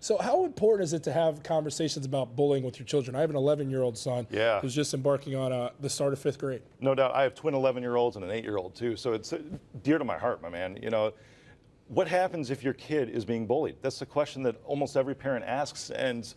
So how important is it to have conversations about bullying with your children? I have an 11-year-old son who's just embarking on the start of 5th grade. No doubt. I have twin 11-year-olds and an 8-year-old too. So it's dear to my heart, my man. You know, what happens if your kid is being bullied? That's the question that almost every parent asks. And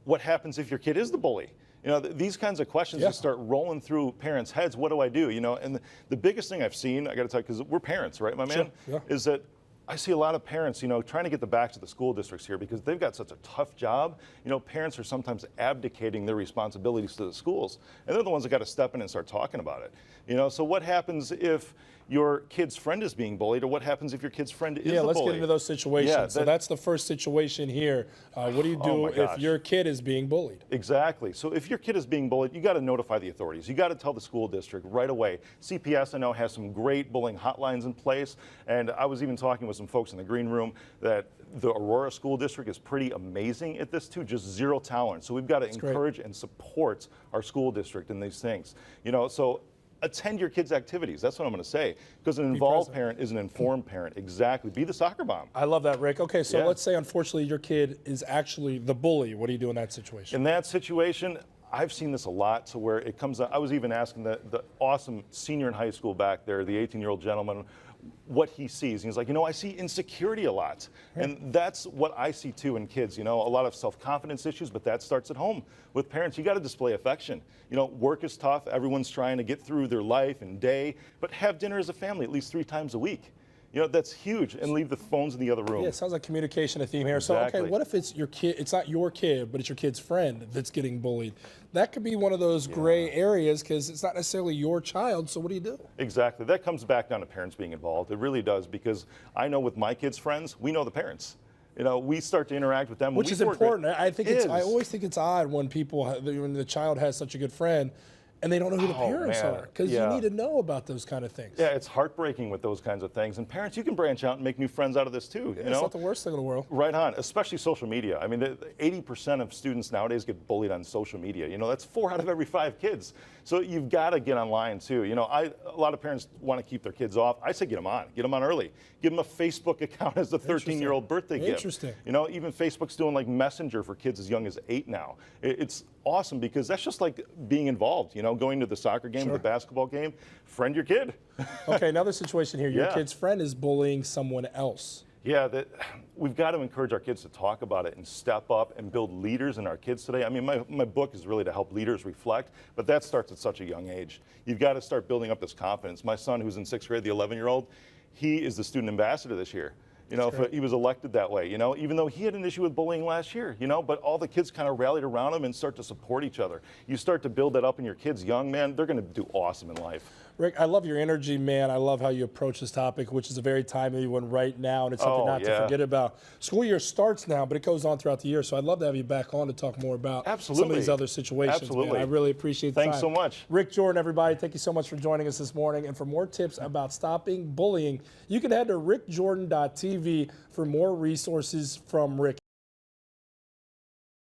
what happens if your kid is the bully? You know, these kinds of questions just start rolling through parents' heads. What do I do? You know, and the biggest thing I've seen, I got to tell you, because we're parents, right, my man, is that I see a lot of parents, you know, trying to get the backs of the school districts here because they've got such a tough job. You know, parents are sometimes abdicating their responsibilities to the schools, and they're the ones that got to step in and start talking about it. You know, so what happens if your kid's friend is being bullied, or what happens if your kid's friend is the bully? Yeah, let's get into those situations. So that's the first situation here. What do you do if your kid is being bullied? Exactly. So if your kid is being bullied, you got to notify the authorities. You got to tell the school district right away. CPS, I know, has some great bullying hotlines in place, and I was even talking with some folks in the green room that the Aurora School District is pretty amazing at this too, just zero tolerance. So we've got to encourage and support our school district in these things. You know, so attend your kids' activities. That's what I'm going to say. Because an involved parent is an informed parent. Exactly. Be the soccer mom. I love that, Rick. Okay, so let's say, unfortunately, your kid is actually the bully. What do you do in that situation? In that situation, I've seen this a lot to where it comes out. I was even asking the awesome senior in high school back there, the 18-year-old gentleman, what he sees. And he's like, you know, I see insecurity a lot. And that's what I see too in kids, you know, a lot of self-confidence issues, but that starts at home with parents. You got to display affection. You know, work is tough. Everyone's trying to get through their life and day, but have dinner as a family at least 3 times a week. You know, that's huge, and leave the phones in the other room. Yeah, it sounds like communication a theme here. So, okay, what if it's your kid, it's not your kid, but it's your kid's friend that's getting bullied? That could be one of those gray areas because it's not necessarily your child, so what do you do? Exactly. That comes back down to parents being involved. It really does, because I know with my kids' friends, we know the parents. You know, we start to interact with them. Which is important. I always think it's odd when when the child has such a good friend, and they don't know who the parents are, because you need to know about those kind of things. Yeah, it's heartbreaking with those kinds of things. And parents, you can branch out and make new friends out of this too. Yeah, you know? It's not the worst thing in the world. Right on, especially social media. I mean, 80% of students nowadays get bullied on social media. You know, that's 4 out of every 5 kids. So you've got to get online too. You know, a lot of parents want to keep their kids off. I say get them on early. Give them a Facebook account as a 13-year-old birthday gift. Interesting. You know, even Facebook's doing like Messenger for kids as young as 8 now. It's awesome because that's just like being involved, you know, going to the soccer game, the basketball game, friend your kid. Okay, another situation here. Your kid's friend is bullying someone else. Yeah, we've got to encourage our kids to talk about it and step up and build leaders in our kids today. I mean, my book is really to help leaders reflect, but that starts at such a young age. You've got to start building up this confidence. My son, who's in 6th grade, the 11-year-old, he is the student ambassador this year. You know, if he was elected that way, you know, even though he had an issue with bullying last year, you know, but all the kids kind of rallied around him and start to support each other. You start to build that up in your kids young, man, they're going to do awesome in life. Rick, I love your energy, man. I love how you approach this topic, which is a very timely one right now, and it's something not to forget about. School year starts now, but it goes on throughout the year, so I'd love to have you back on to talk more about some of these other situations. Man. I really appreciate the time. Thanks so much. Rick Jordan, everybody, thank you so much for joining us this morning. And for more tips about stopping bullying, you can head to rickjordan.tv for more resources from Rick.